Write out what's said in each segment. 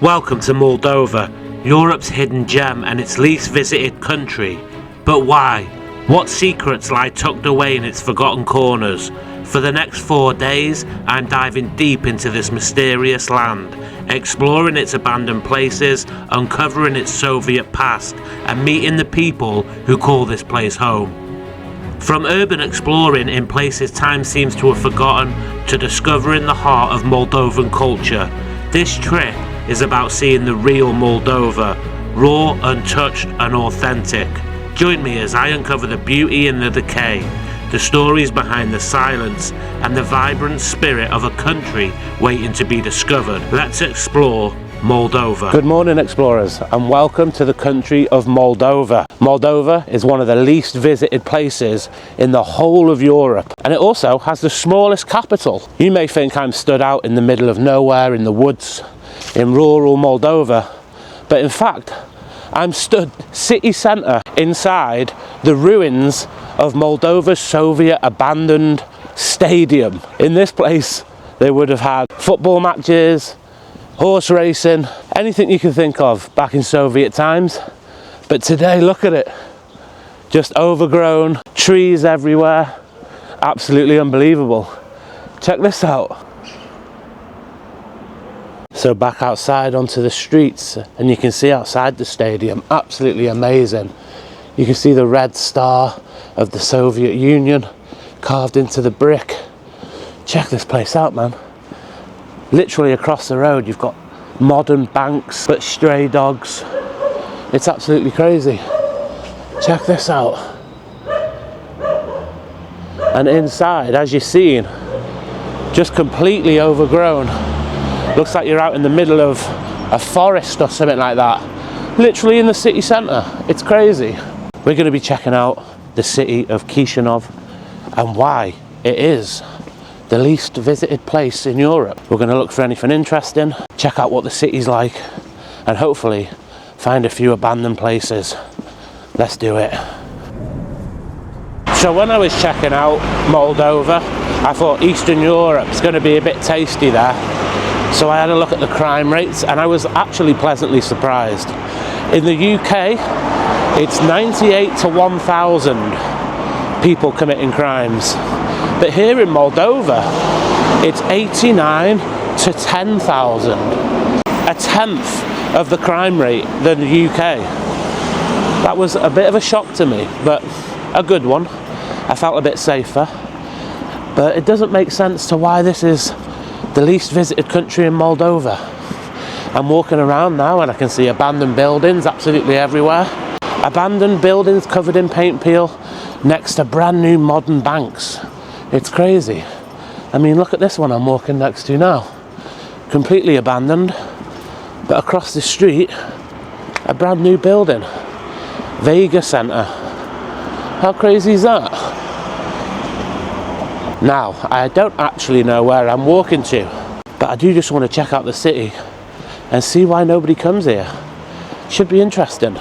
Welcome to Moldova, Europe's hidden gem and its least visited country. But why? What secrets lie tucked away in its forgotten corners? For the next 4 days, I'm diving deep into this mysterious land, exploring its abandoned places, uncovering its Soviet past, and meeting the people who call this place home. From urban exploring in places time seems to have forgotten, to discovering the heart of Moldovan culture, this trip is about seeing the real Moldova, raw, untouched and authentic. Join me as I uncover the beauty and the decay, the stories behind the silence and the vibrant spirit of a country waiting to be discovered. Let's explore Moldova. Good morning explorers, and welcome to the country of Moldova. Moldova is one of the least visited places in the whole of Europe, and it also has the smallest capital. You may think I'm stood out in the middle of nowhere in the woods in rural Moldova, but in fact I'm stood city centre inside the ruins of Moldova's Soviet abandoned stadium. In this place they would have had football matches, horse racing, anything you can think of back in Soviet times. But today, look at it, just overgrown, trees everywhere, absolutely unbelievable. Check this out. So back outside onto the streets, and you can see outside the stadium, absolutely amazing. You can see the red star of the Soviet Union carved into the brick. Check this place out, man. Literally across the road you've got modern banks but stray dogs. It's absolutely crazy. Check this out. And inside, as you're seeing, just completely overgrown. Looks like you're out in the middle of a forest or something like that. Literally in the city centre. It's crazy. We're going to be checking out the city of Chisinau and why it is the least visited place in Europe. We're going to look for anything interesting, check out what the city's like, and hopefully find a few abandoned places. Let's do it. So when I was checking out Moldova, I thought Eastern Europe's going to be a bit tasty there. So I had a look at the crime rates and I was actually pleasantly surprised. In the UK, it's 98 to 1,000 people committing crimes. But here in Moldova, it's 89 to 10,000. A tenth of the crime rate than the UK. That was a bit of a shock to me, but a good one. I felt a bit safer. But it doesn't make sense to why this is the least visited country in Moldova. I'm walking around now and I can see abandoned buildings absolutely everywhere. Abandoned buildings covered in paint peel next to brand new modern banks. It's crazy. I mean, look at this one I'm walking next to now. Completely abandoned, but across the street, a brand new building. Vega Centre. How crazy is that? Now, I don't actually know where I'm walking to, but I do just want to check out the city and see why nobody comes here. Should be interesting.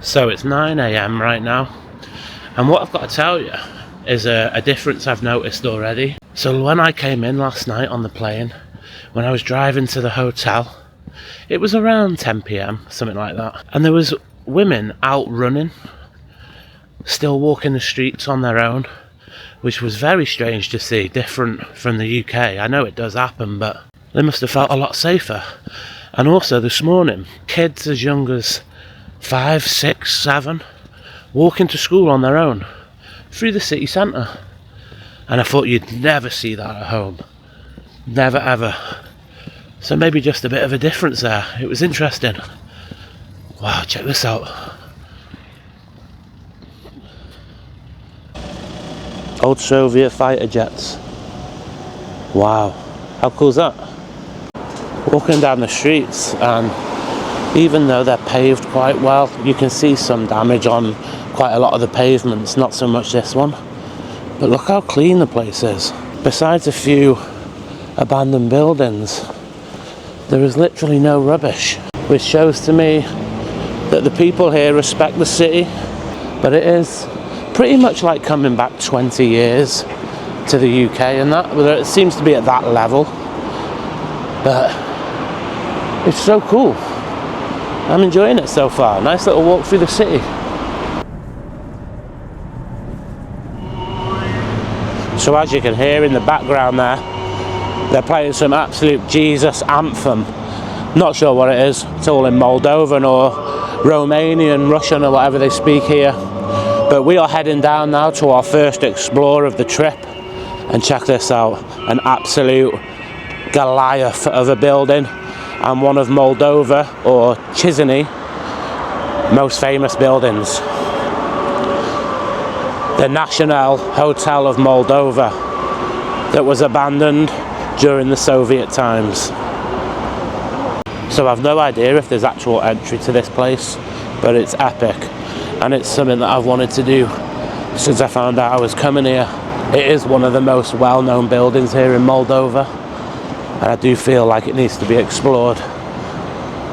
So it's 9 AM right now, and what I've got to tell you is a difference I've noticed already. So when I came in last night on the plane, when I was driving to the hotel, it was around 10 PM, something like that, and there was women out running, still walking the streets on their own, which was very strange to see, different from the UK. I know it does happen, but they must have felt a lot safer. And also this morning, kids as young as 5, 6, 7 walking to school on their own through the city centre, and I thought you'd never see that at home, never ever. So maybe just a bit of a difference there. It was interesting. Wow, check this out. Old Soviet fighter jets. Wow, how cool is that? Walking down the streets, and even though they're paved quite well, you can see some damage on quite a lot of the pavements, not so much this one. But look how clean the place is. Besides a few abandoned buildings, there is literally no rubbish, which shows to me that the people here respect the city. But it is pretty much like coming back 20 years to the UK and that, but it seems to be at that level. But it's so cool. I'm enjoying it so far. Nice little walk through the city. So as you can hear in the background there, they're playing some absolute Jesus anthem. Not sure what it is. It's all in Moldovan or Romanian, Russian or whatever they speak here. But we are heading down now to our first explore of the trip. And check this out, an absolute Goliath of a building, and one of Moldova or Chisinau most famous buildings. The National Hotel of Moldova that was abandoned during the Soviet times. So I've no idea if there's actual entry to this place, but it's epic, and it's something that I've wanted to do since I found out I was coming here. It is one of the most well-known buildings here in Moldova, and I do feel like it needs to be explored.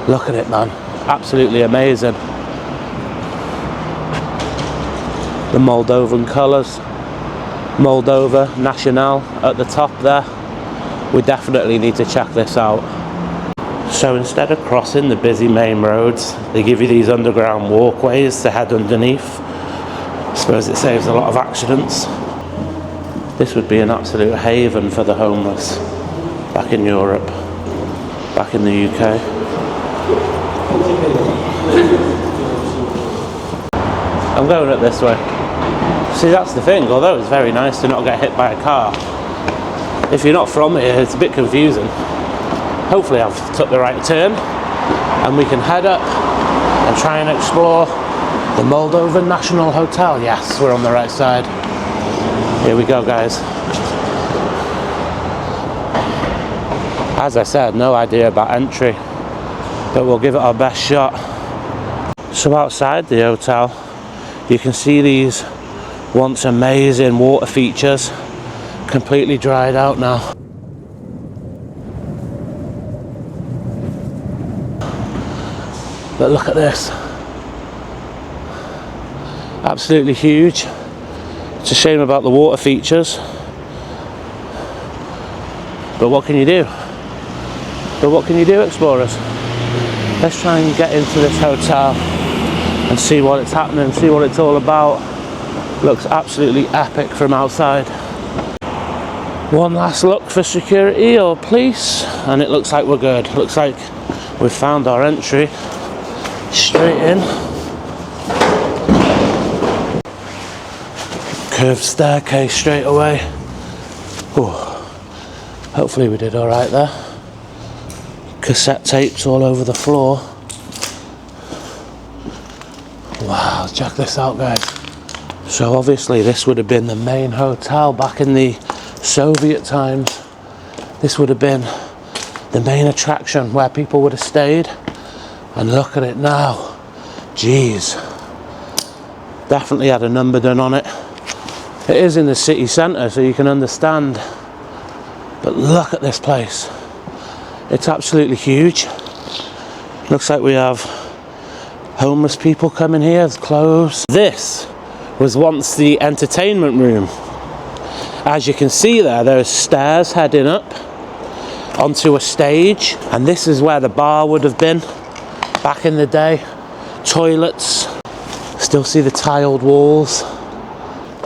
Look at it, man. Absolutely amazing. The Moldovan colours. Moldova, National at the top there. We definitely need to check this out. So instead of crossing the busy main roads, they give you these underground walkways to head underneath. I suppose it saves a lot of accidents. This would be an absolute haven for the homeless back in Europe, back in the UK. I'm going up this way. See, that's the thing, although it's very nice to not get hit by a car, if you're not from here, it's a bit confusing. Hopefully I've took the right turn and we can head up and try and explore the Moldovan National Hotel. Yes, we're on the right side. Here we go, guys. As I said, no idea about entry, but we'll give it our best shot. So outside the hotel, you can see these once amazing water features completely dried out now. But look at this. Absolutely huge. It's a shame about the water features, but what can you do? Explorers? Let's try and get into this hotel and see what it's happening, see what it's all about. Looks absolutely epic from outside. One last look for security or police, and it looks like we're good. Looks like we've found our entry. Straight in. Curved staircase straight away. Ooh. Hopefully we did alright there. Cassette tapes all over the floor. Wow, check this out, guys. So obviously this would have been the main hotel back in the Soviet times. This would have been the main attraction where people would have stayed. And look at it now. Jeez. Definitely had a number done on it. It is in the city centre, so you can understand. But look at this place. It's absolutely huge. Looks like we have homeless people coming here with clothes. This was once the entertainment room. As you can see there's stairs heading up onto a stage, and this is where the bar would have been back in the day. Toilets. Still see the tiled walls.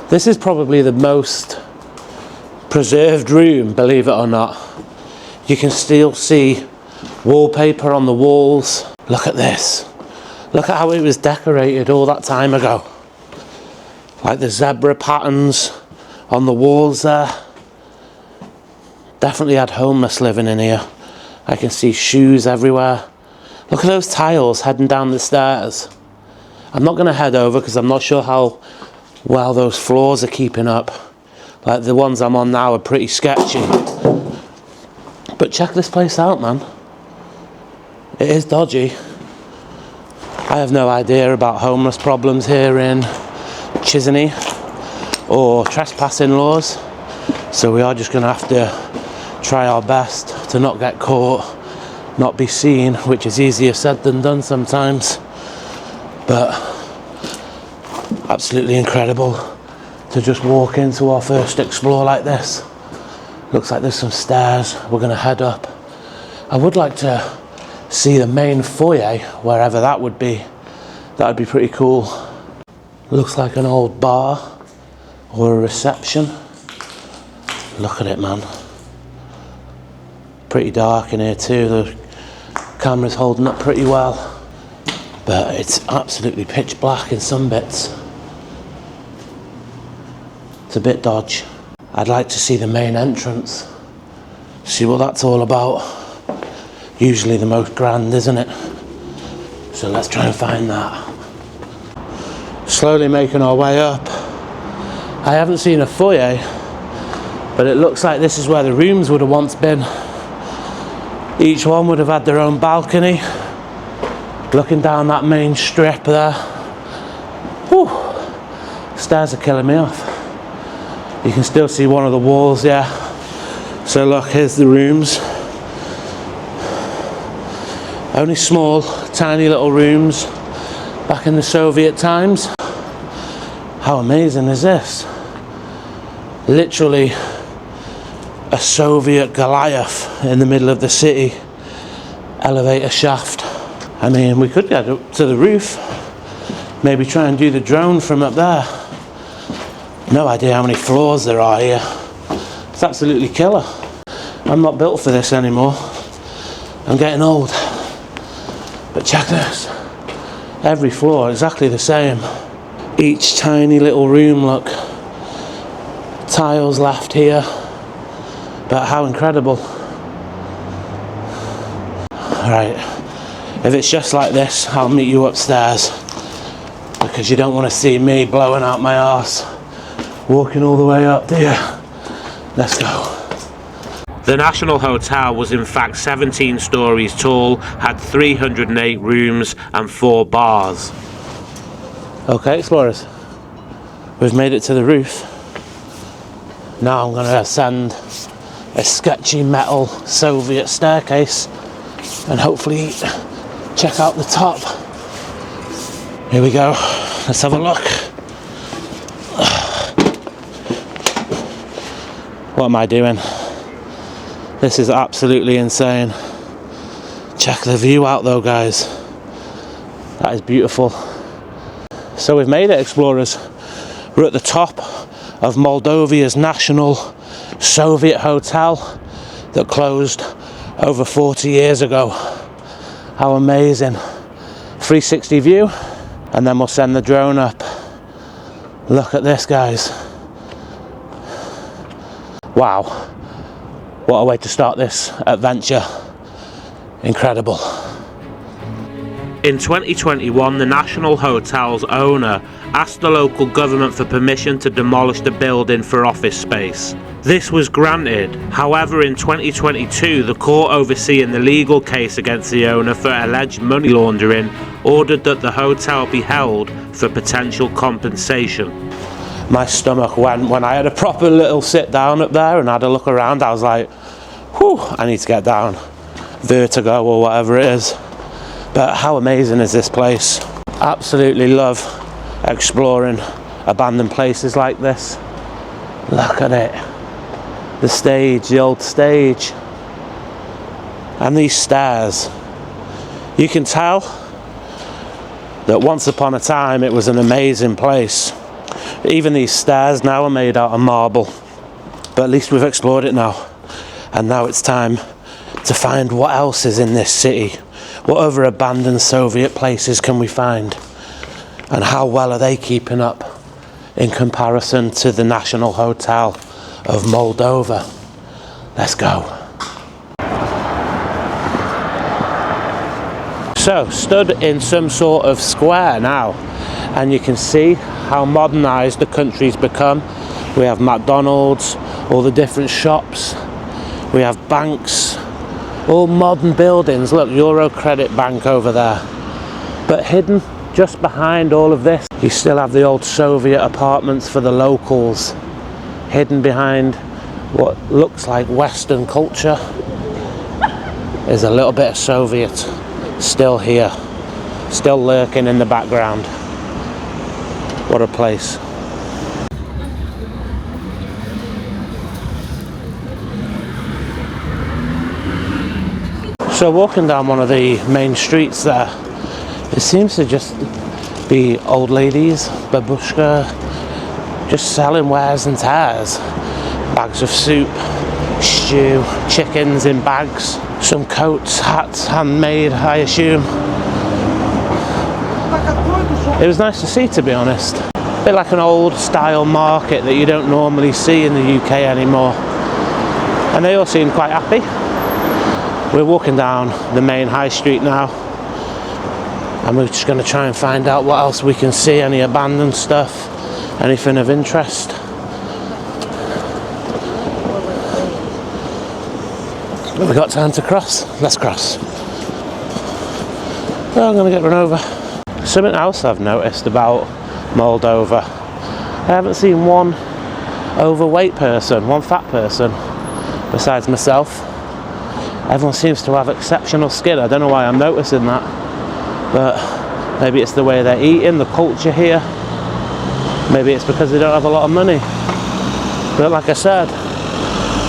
This is probably the most preserved room, believe it or not. You can still see wallpaper on the walls. Look at this. Look at how it was decorated all that time ago. Like the zebra patterns on the walls there. Definitely had homeless living in here. I can see shoes everywhere. Look at those tiles heading down the stairs. I'm not going to head over because I'm not sure how well those floors are keeping up. Like the ones I'm on now are pretty sketchy. But check this place out, man. It is dodgy. I have no idea about homeless problems here in Chisinau or trespassing laws. So we are just going to have to try our best to not get caught, not be seen, which is easier said than done sometimes. But absolutely incredible. to just walk into our first explore like this. Looks like there's some stairs. We're going to head up. I would like to see the main foyer, wherever that would be. That would be pretty cool. Looks like an old bar or a reception. Look at it, man. Pretty dark in here too. The camera's holding up pretty well, but it's absolutely pitch black in some bits. It's a bit dodgy. I'd like to see the main entrance, see what that's all about. Usually the most grand, isn't it? So let's try and find that. Slowly making our way up. I haven't seen a foyer, but it looks like this is where the rooms would have once been. Each one would have had their own balcony. Looking down that main strip there. Whew. Stairs are killing me off. You can still see one of the walls, yeah. So look, here's the rooms. Only small, tiny little rooms back in the Soviet times. How amazing is this? Literally a Soviet Goliath in the middle of the city. Elevator shaft. I mean, we could get up to the roof. Maybe try and do the drone from up there. No idea how many floors there are here. It's absolutely killer. I'm not built for this anymore. I'm getting old. But check this. Every floor exactly the same. Each tiny little room, look. Tiles left here. But how incredible. Right. If it's just like this, I'll meet you upstairs. Because you don't want to see me blowing out my arse. Walking all the way up, do you? Let's go. The National Hotel was in fact 17 stories tall, had 308 rooms and 4 bars. Okay, explorers. We've made it to the roof. Now I'm going to ascend a sketchy metal Soviet staircase and hopefully check out the top. Here we go. Let's have a look. What am I doing? This is absolutely insane. Check the view out though, guys. That is beautiful. So we've made it, explorers. We're at the top of Moldova's national Soviet hotel that closed over 40 years ago. How amazing. 360 view, and then we'll send the drone up. Look at this, guys. Wow, what a way to start this adventure. Incredible. In 2021, the National Hotel's owner asked the local government for permission to demolish the building for office space. This was granted. However, in 2022, the court overseeing the legal case against the owner for alleged money laundering ordered that the hotel be held for potential compensation. My stomach went when I had a proper little sit down up there and had a look around. I was like, whew, I need to get down. Vertigo or whatever it is. But how amazing is this place? Absolutely love exploring abandoned places like this. Look at it. The stage, the old stage. And these stairs. You can tell that once upon a time it was an amazing place. Even these stairs now are made out of marble. But at least we've explored it now. And now it's time to find what else is in this city. What other abandoned Soviet places can we find? And how well are they keeping up in comparison to the National Hotel of Moldova? Let's go. So, stood in some sort of square now, and you can see how modernised the country's become. We have McDonald's, all the different shops, we have banks, all modern buildings. Look, Euro Credit Bank over there. But hidden just behind all of this, you still have the old Soviet apartments for the locals, hidden behind what looks like Western culture. There's a little bit of Soviet still here, still lurking in the background. What a place. So walking down one of the main streets there, it seems to just be old ladies, babushka, just selling wares and tears. Bags of soup, stew, chickens in bags, some coats, hats, handmade, I assume. It was nice to see, to be honest. A bit like an old style market that you don't normally see in the UK anymore. And they all seem quite happy. We're walking down the main high street now, and we're just going to try and find out what else we can see, any abandoned stuff, anything of interest. Have we got time to cross? Let's cross. Well, I'm going to get run over. Something else I've noticed about Moldova, I haven't seen one overweight person, one fat person, besides myself. Everyone seems to have exceptional skin. I don't know why I'm noticing that, but maybe it's the way they're eating, the culture here. Maybe it's because they don't have a lot of money. But like I said,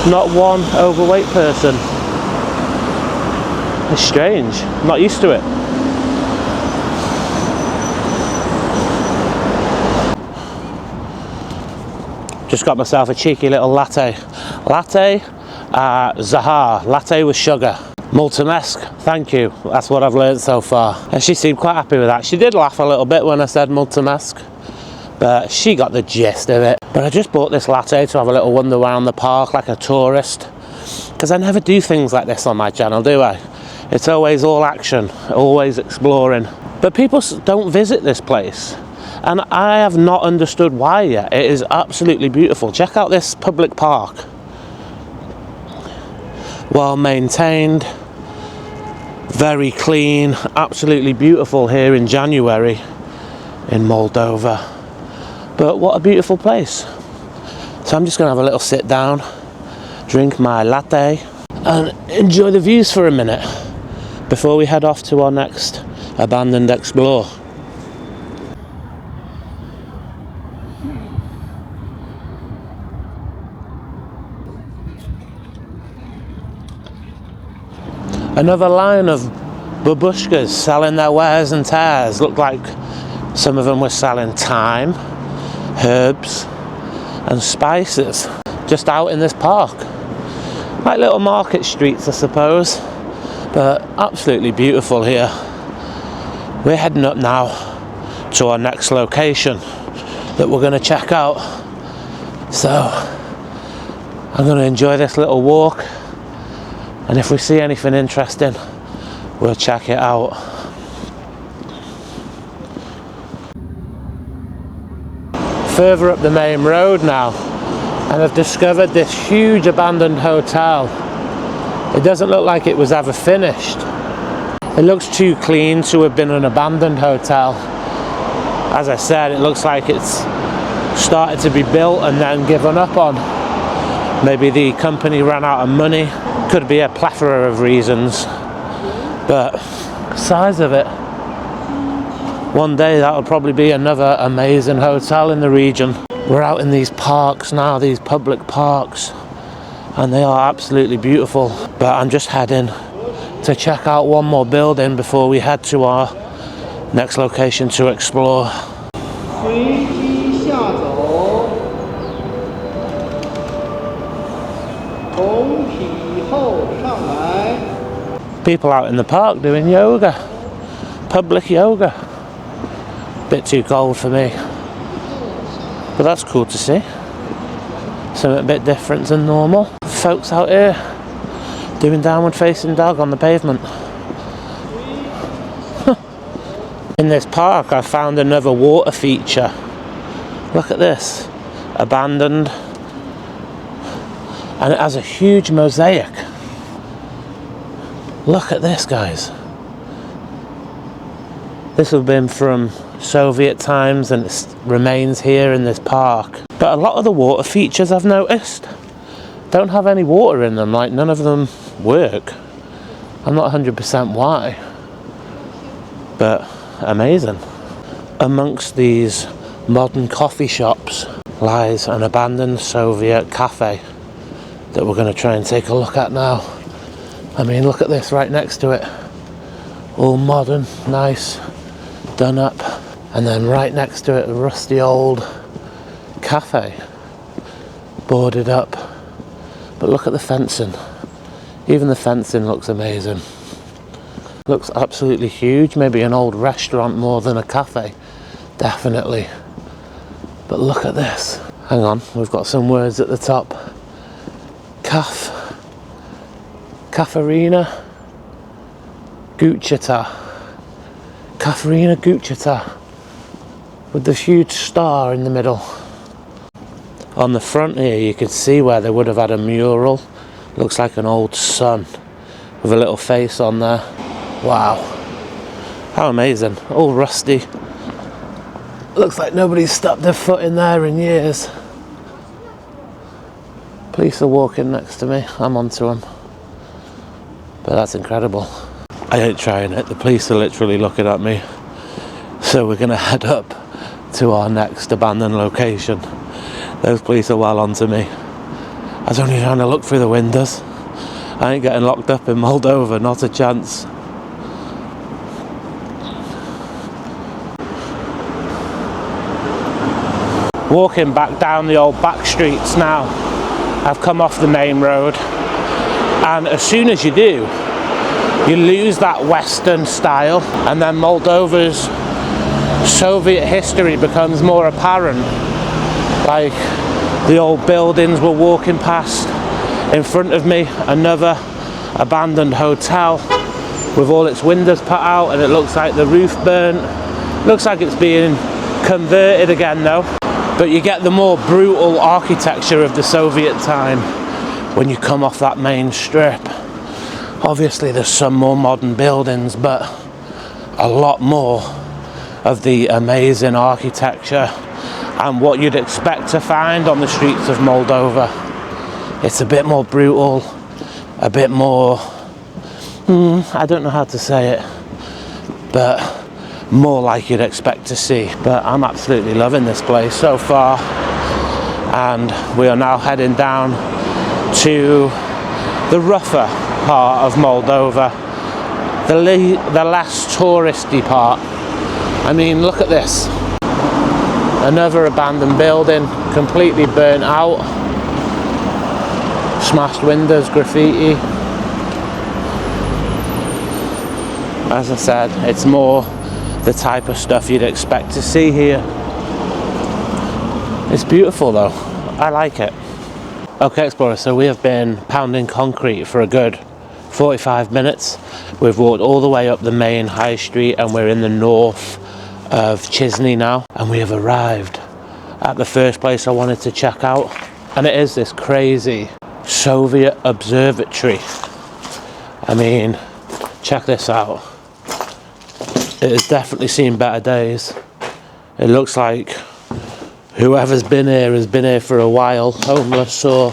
not one overweight person. It's strange. I'm not used to it. Just got myself a cheeky little latte. Latte Zahar, latte with sugar. Multimesk, thank you. That's what I've learned so far. And she seemed quite happy with that. She did laugh a little bit when I said multimesk, but she got the gist of it. But I just bought this latte to have a little wander around the park like a tourist, because I never do things like this on my channel, do I? It's always all action, always exploring. But people don't visit this place, and I have not understood why yet. It is absolutely beautiful. Check out this public park. Well maintained, very clean, absolutely beautiful here in January in Moldova. But what a beautiful place. So I'm just going to have a little sit down, drink my latte and enjoy the views for a minute before we head off to our next abandoned explore. Another line of babushkas selling their wares and tears. Looked like some of them were selling thyme, herbs and spices just out in this park. Like little market streets, I suppose, but absolutely beautiful here. We're heading up now to our next location that we're going to check out. So I'm going to enjoy this little walk, and if we see anything interesting, we'll check it out. Further up the main road now, and I've discovered this huge abandoned hotel. It doesn't look like it was ever finished. It looks too clean to have been an abandoned hotel. As I said, it looks like it's started to be built and then given up on. Maybe the company ran out of money. Could be a plethora of reasons, but size of it. One day that'll probably be another amazing hotel in the region. We're out in these parks now, these public parks, and they are absolutely beautiful. But I'm just heading to check out one more building before we head to our next location to explore. People out in the park doing yoga, public yoga. Bit too cold for me, but that's cool to see. Something a bit different than normal. Folks out here doing downward facing dog on the pavement. In this park I found another water feature. Look at this, abandoned, and it has a huge mosaic. Look at this, guys. This would have been from Soviet times and it remains here in this park. But a lot of the water features I've noticed don't have any water in them, like none of them work. I'm not 100% why, but amazing. Amongst these modern coffee shops lies an abandoned Soviet cafe that we're going to try and take a look at now. I mean, look at this right next to it. All modern, nice, done up. And then right next to it, a rusty old cafe, boarded up. But look at the fencing. Even the fencing looks amazing. Looks absolutely huge. Maybe an old restaurant more than a cafe. Definitely. But look at this. Hang on, we've got some words at the top. Kafarina Gucciata. Kafarina Gucciata. With the huge star in the middle. On the front here you could see where they would have had a mural. Looks like an old sun with a little face on there. Wow. How amazing. All rusty. Looks like nobody's stepped their foot in there in years. Police are walking next to me. I'm onto them. But that's incredible. I ain't trying it. The police are literally looking at me. So we're going to head up to our next abandoned location. Those police are well onto me. I was only trying to look through the windows. I ain't getting locked up in Moldova, not a chance. Walking back down the old back streets now. I've come off the main road, and as soon as you do, you lose that Western style, and then Moldova's Soviet history becomes more apparent. Like the old buildings we're walking past. In front of me, another abandoned hotel with all its windows put out, and it looks like the roof burnt. Looks like it's being converted again though. But you get the more brutal architecture of the Soviet time when you come off that main strip. Obviously there's some more modern buildings, but a lot more of the amazing architecture and what you'd expect to find on the streets of Moldova. It's a bit more brutal, a bit more, I don't know how to say it, but more like you'd expect to see. But I'm absolutely loving this place so far, and we are now heading down to the rougher part of Moldova, the less touristy part. I mean, look at this. Another abandoned building, completely burnt out. Smashed windows, graffiti. As I said, it's more the type of stuff you'd expect to see here. It's beautiful though. I like it. Okay, explorers, so we have been pounding concrete for a good 45 minutes. We've walked all the way up the main high street, and we're in the north of Chisinau now, and we have arrived at the first place I wanted to check out, and it is this crazy Soviet observatory. I mean, check this out. It has definitely seen better days. It looks like whoever's been here has been here for a while, homeless or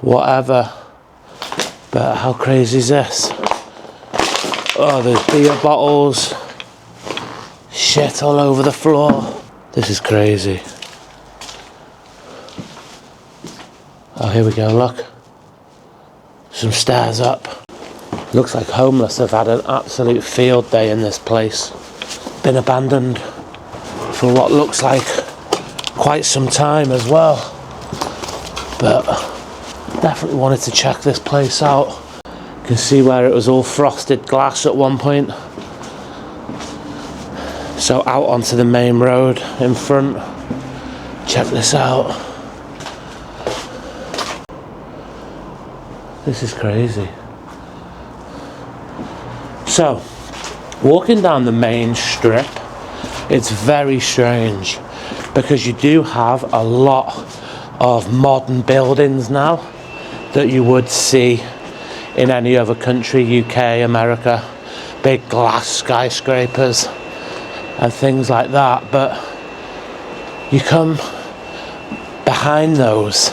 whatever. But how crazy is this? Oh, there's beer bottles, shit all over the floor. This is crazy. Oh, here we go, look. Some stairs up. Looks like homeless have had an absolute field day in this place. Been abandoned for what looks like quite some time as well. But definitely wanted to check this place out. You can see where it was all frosted glass at one point. So out onto the main road in front. Check this out. This is crazy. So, walking down the main strip, it's very strange because you do have a lot of modern buildings now that you would see in any other country, UK, America, big glass skyscrapers and things like that. But you come behind those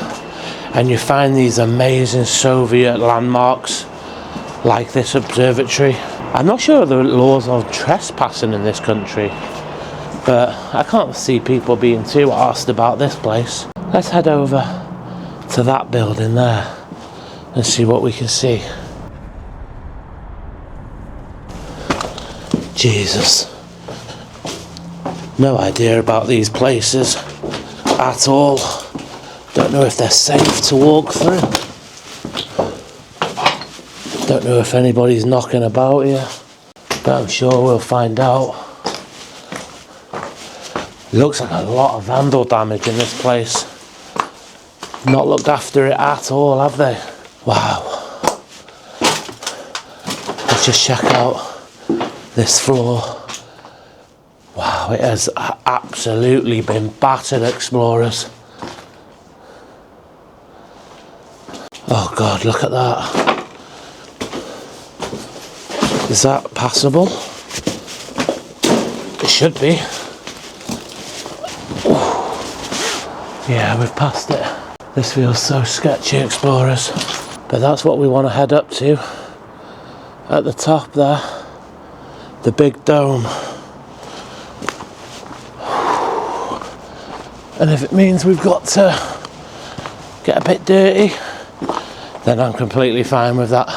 and you find these amazing Soviet landmarks like this observatory. I'm not sure of the laws of trespassing in this country, but I can't see people being too arsed about this place. Let's head over to that building there and see what we can see. Jesus. No idea about these places at all. Don't know if they're safe to walk through. Don't know if anybody's knocking about here, but I'm sure we'll find out. Looks like a lot of vandal damage in this place. Not looked after it at all, have they? Wow. Let's just check out this floor. Wow, it has absolutely been battered, explorers. Oh God, look at that. Is that passable? It should be. Yeah, we've passed it. This feels so sketchy, explorers. But that's what we want to head up to. At the top there. The big dome. And if it means we've got to get a bit dirty, then I'm completely fine with that.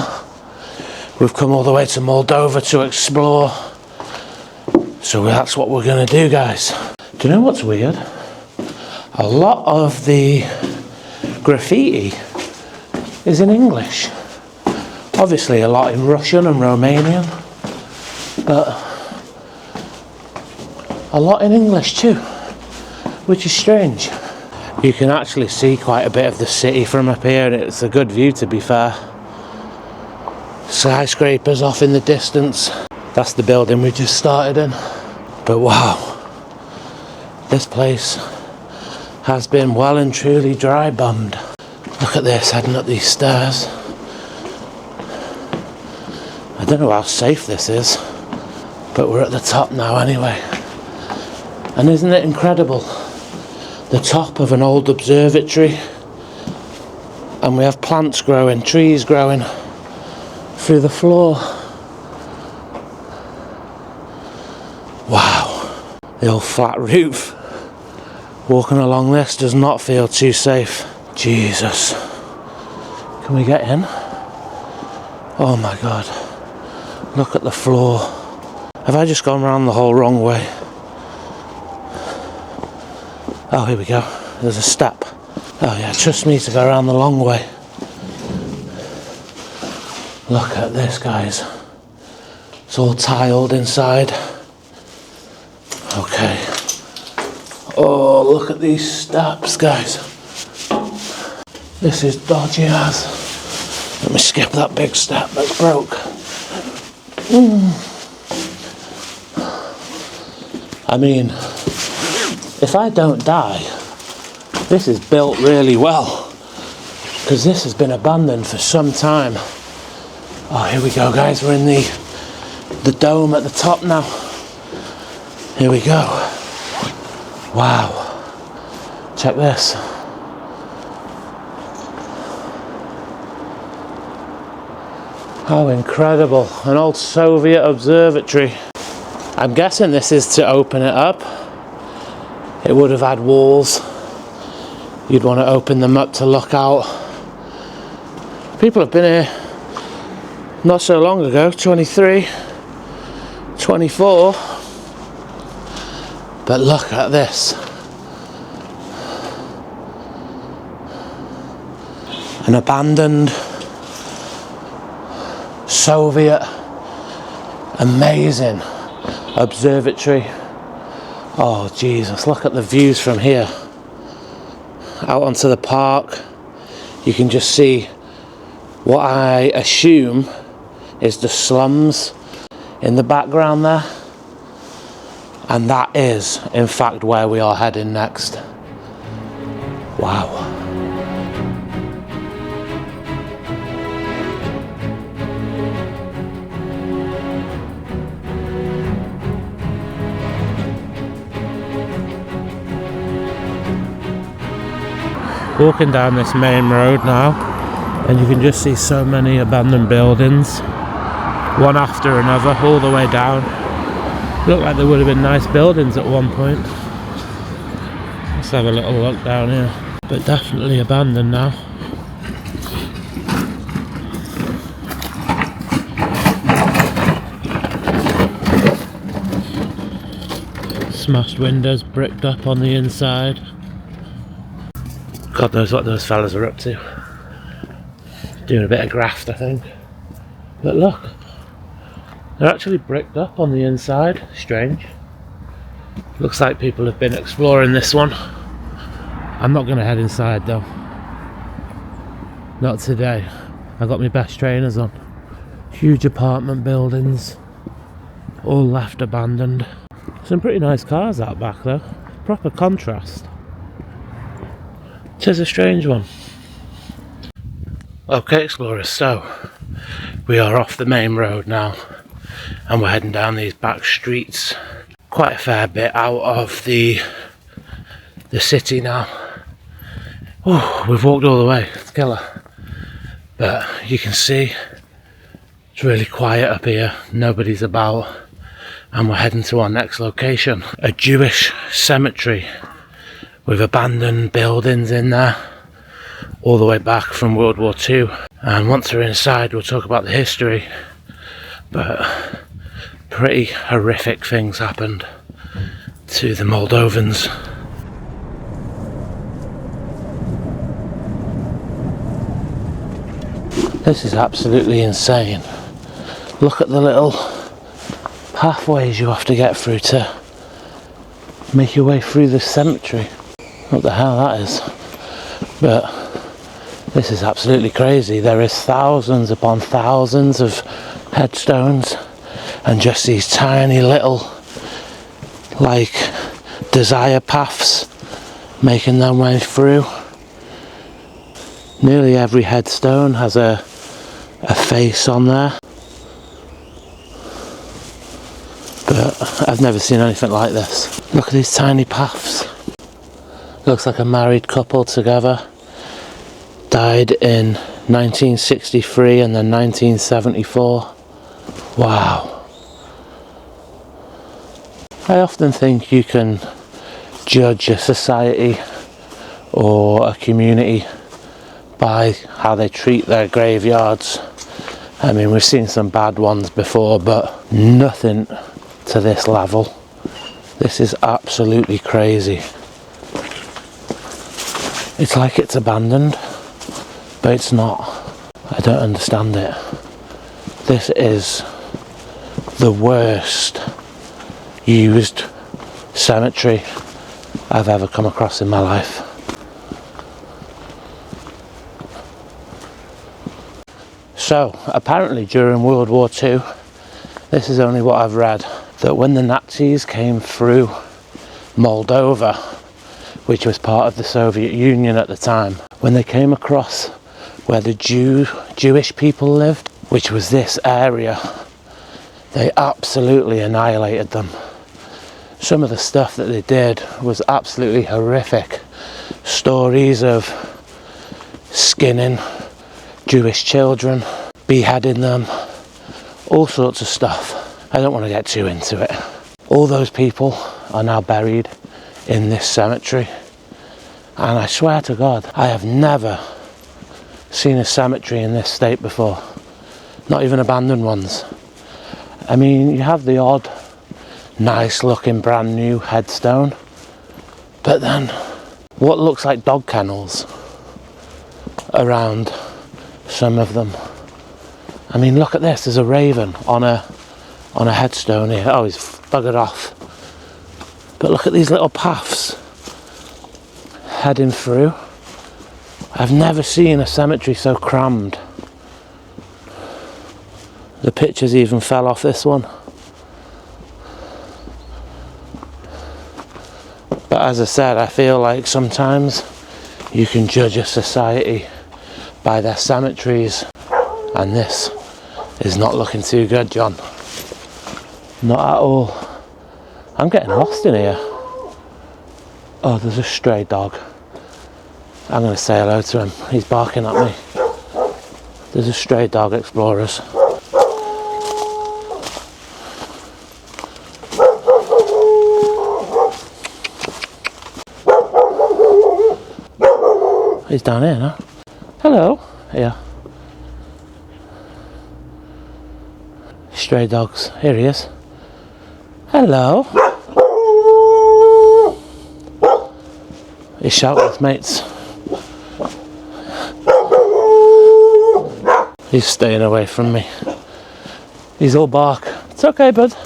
We've come all the way to Moldova to explore. So that's what we're going to do, guys. Do you know what's weird? A lot of the graffiti is in English. Obviously a lot in Russian and Romanian, but a lot in English too, which is strange. You can actually see quite a bit of the city from up here, and it's a good view, to be fair. Skyscrapers off in the distance. That's the building we just started in. But wow, this place has been well and truly dry bummed. Look at this, heading up these stairs. I don't know how safe this is, but we're at the top now anyway. And isn't it incredible? The top of an old observatory, and we have plants growing, trees growing through the floor. Wow, the old flat roof. Walking along this does not feel too safe. Jesus. Can we get in? Oh my God. Look at the floor. Have I just gone around the whole wrong way? Oh, here we go. There's a step. Oh yeah, trust me to go around the long way. Look at this, guys. It's all tiled inside. Okay. Oh, look at these steps, guys. This is dodgy as. Let me skip that big step that's broke. I mean, if I don't die, this is built really well, because this has been abandoned for some time. Oh, here we go, guys. We're in the dome at the top now. Here we go. Wow. Check this. How incredible. An old Soviet observatory. I'm guessing this is to open it up. It would have had walls. You'd want to open them up to look out. People have been here not so long ago, 23, 24. But look at this. An abandoned Soviet amazing observatory. Oh Jesus, look at the views from here. Out onto the park. You can just see what I assume is the slums in the background there. And that is, in fact, where we are heading next. Wow. Walking down this main road now, and you can just see so many abandoned buildings, one after another, all the way down. Looked like there would have been nice buildings at one point. Let's have a little look down here. But definitely abandoned now. smashed windows, bricked up on the inside. God knows what those fellas are up to. Doing a bit of graft, I think. But look, they're actually bricked up on the inside. Strange. Looks like people have been exploring this one. I'm not going to head inside though. Not today. I got my best trainers on. Huge apartment buildings, all left abandoned. Some pretty nice cars out back though. Proper contrast. Tis a strange one. Okay explorers, so we are off the main road now and we're heading down these back streets. Quite a fair bit out of the city now. Oh, we've walked all the way, it's killer. But you can see it's really quiet up here, nobody's about, and we're heading to our next location. A Jewish cemetery with abandoned buildings in there, all the way back from World War II. And once we're inside we'll talk about the history, but pretty horrific things happened to the Moldovans. This is absolutely insane. Look at the little pathways you have to get through to make your way through the cemetery. What the hell that is. But this is absolutely crazy. There is thousands upon thousands of headstones and just these tiny little like desire paths making their way through. Nearly every headstone has a face on there, but I've never seen anything like this. Look at these tiny paths. Looks like a married couple together. Died in 1963 and then 1974. Wow. I often think you can judge a society or a community by how they treat their graveyards. I mean, we've seen some bad ones before, but nothing to this level. This is absolutely crazy. It's like it's abandoned, but it's not. I don't understand it. This is the worst used cemetery I've ever come across in my life. So, apparently during World War II, this is only what I've read, that when the Nazis came through Moldova, which was part of the Soviet Union at the time, when they came across where the Jewish people lived, which was this area, they absolutely annihilated them. Some of the stuff that they did was absolutely horrific. Stories of skinning Jewish children, beheading them, all sorts of stuff. I don't want to get too into it. All those people are now buried in this cemetery, and I swear to God, I have never seen a cemetery in this state before, not even abandoned ones. I mean, you have the odd nice looking brand new headstone, but then what looks like dog kennels around some of them. I mean, look at this, there's a raven on a headstone here. Oh, he's buggered off. But look at these little paths heading through. I've never seen a cemetery so crammed. The pictures even fell off this one. But as I said, I feel like sometimes you can judge a society by their cemeteries, and this is not looking too good, John. Not at all. I'm getting lost in here. Oh, there's a stray dog. I'm going to say hello to him. He's barking at me. There's a stray dog, explorers. He's down here now. Hello. Yeah. Stray dogs. Here he is. Hello. He's shouting at his mates. He's staying away from me. He's all bark. It's okay, bud.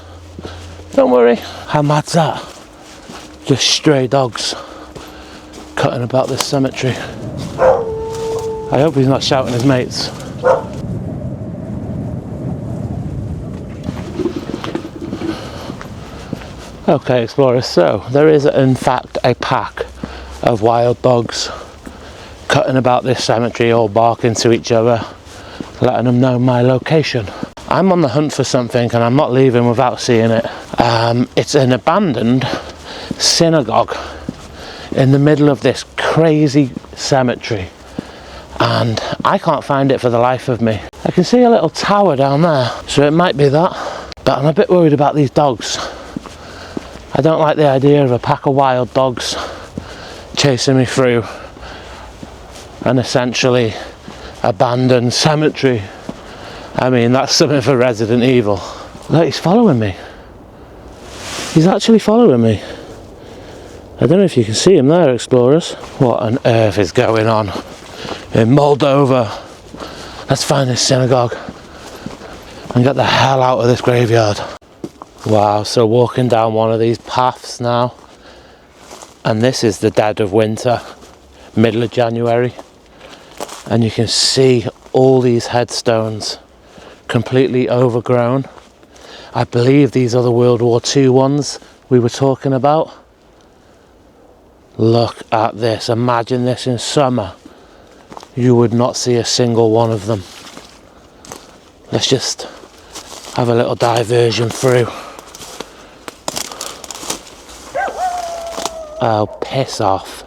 Don't worry. How mad's that? Just stray dogs cutting about this cemetery. I hope he's not shouting at his mates. Okay, explorers, so there is in fact a pack of wild dogs cutting about this cemetery, all barking to each other, letting them know my location. I'm on the hunt for something and I'm not leaving without seeing it. It's an abandoned synagogue in the middle of this crazy cemetery, and I can't find it for the life of me. I can see a little tower down there, so it might be that, but I'm a bit worried about these dogs. I don't like the idea of a pack of wild dogs chasing me through an essentially abandoned cemetery. I mean, that's something for Resident Evil. Look, he's following me. He's actually following me. I don't know if you can see him there, explorers. What on earth is going on in Moldova? Let's find this synagogue and get the hell out of this graveyard. Wow, so walking down one of these paths now, and this is the dead of winter, middle of January, and you can see all these headstones completely overgrown. I believe these are the World War II ones we were talking about. Look at this. Imagine this in summer. You would not see a single one of them. Let's just have a little diversion through. Oh, piss off.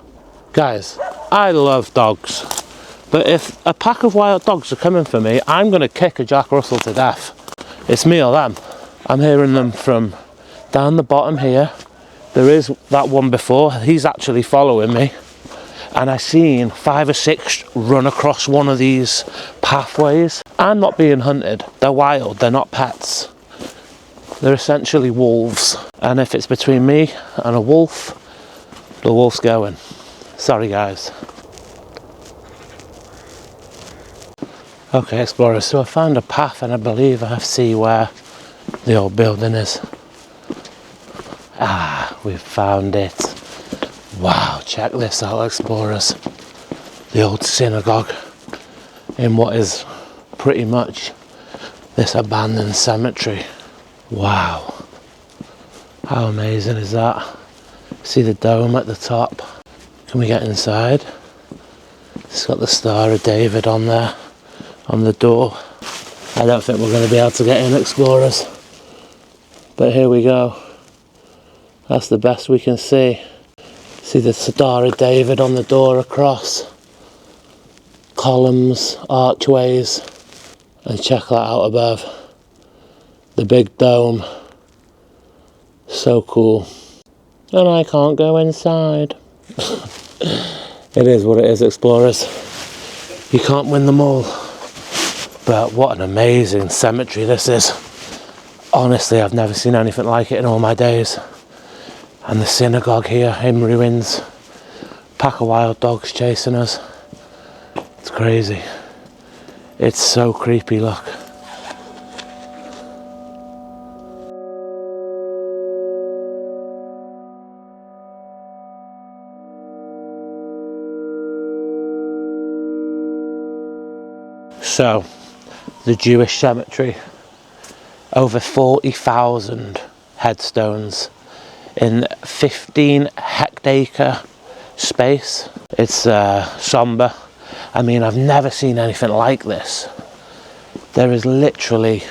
Guys, I love dogs, but if a pack of wild dogs are coming for me, I'm going to kick a Jack Russell to death. It's me or them. I'm hearing them from down the bottom here. There is that one before. He's actually following me. And I've seen 5 or 6 run across one of these pathways. I'm not being hunted. They're wild. They're not pets. They're essentially wolves. And if it's between me and a wolf, the wolf's going. Sorry, guys. Okay, explorers, so I found a path and I believe I see where the old building is. Ah, we've found it. Wow, check this out, explorers. The old synagogue in what is pretty much this abandoned cemetery. Wow. How amazing is that? See the dome at the top. Can we get inside? It's got the Star of David on there, on the door. I don't think we're going to be able to get in, explorers. But here we go. That's the best we can see. See the Star of David on the door across. Columns, archways. And check that out above. The big dome. So cool. And I can't go inside. It is what it is, explorers. You can't win them all. But what an amazing cemetery this is. Honestly, I've never seen anything like it in all my days. And the synagogue here in ruins. Pack of wild dogs chasing us. It's crazy. It's so creepy, look. So, the Jewish cemetery, over 40,000 headstones in 15 hectare space. It's somber. I mean, I've never seen anything like this. There is literally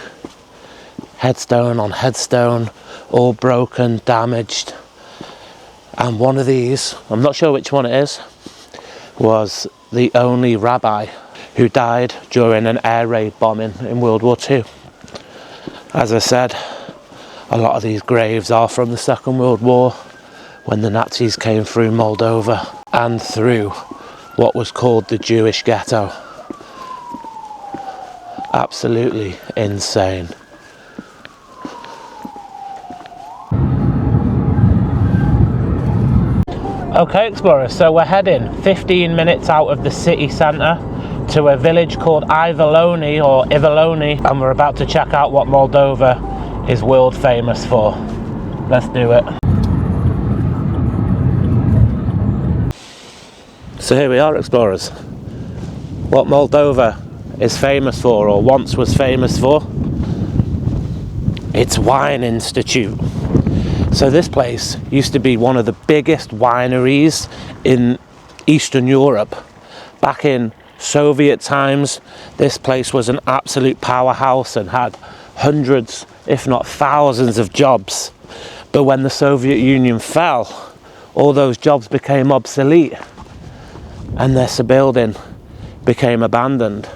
headstone on headstone, all broken, damaged. And one of these, I'm not sure which one it is, was the only rabbi who died during an air raid bombing in World War II. As I said, a lot of these graves are from the Second World War, when the Nazis came through Moldova and through what was called the Jewish ghetto. Absolutely insane. Okay, explorers, so we're heading 15 minutes out of the city centre to a village called Ivaloni or Ivaloni, and we're about to check out what Moldova is world famous for. Let's do it. So here we are, explorers. What Moldova is famous for, or once was famous for, its wine institute. So this place used to be one of the biggest wineries in Eastern Europe. Back in Soviet times, this place was an absolute powerhouse and had hundreds, if not thousands of jobs. But when the Soviet Union fell, all those jobs became obsolete and this building became abandoned.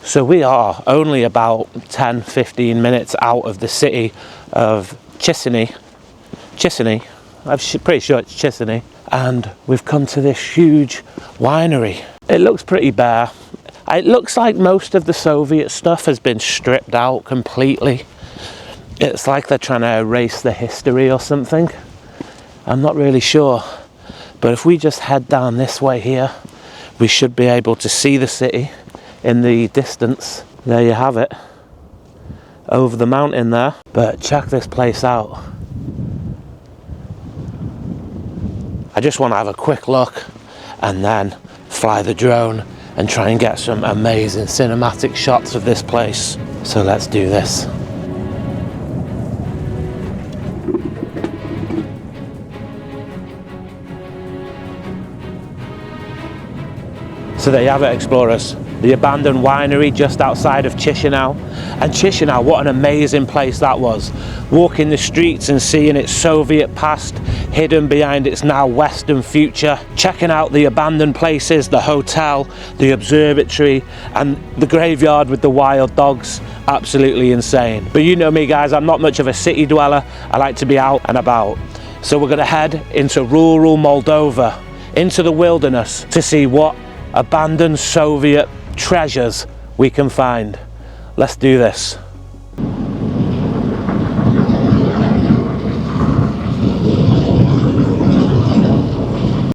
So we are only about 10-15 minutes out of the city of Chisinau, I'm pretty sure it's Chisinau, and we've come to this huge winery. It looks pretty bare. It looks like most of the Soviet stuff has been stripped out completely. It's like they're trying to erase the history or something. I'm not really sure, but if we just head down this way here, we should be able to see the city in the distance. There you have it, over the mountain there. But check this place out. I just want to have a quick look and then fly the drone and try and get some amazing cinematic shots of this place. So let's do this. So there you have it, explorers. The abandoned winery just outside of Chisinau. And Chisinau, what an amazing place that was. Walking the streets and seeing its Soviet past hidden behind its now Western future. Checking out the abandoned places, the hotel, the observatory, and the graveyard with the wild dogs. Absolutely insane. But you know me, guys, I'm not much of a city dweller. I like to be out and about. So we're going to head into rural Moldova, into the wilderness, to see what abandoned Soviet treasures we can find. Let's do this.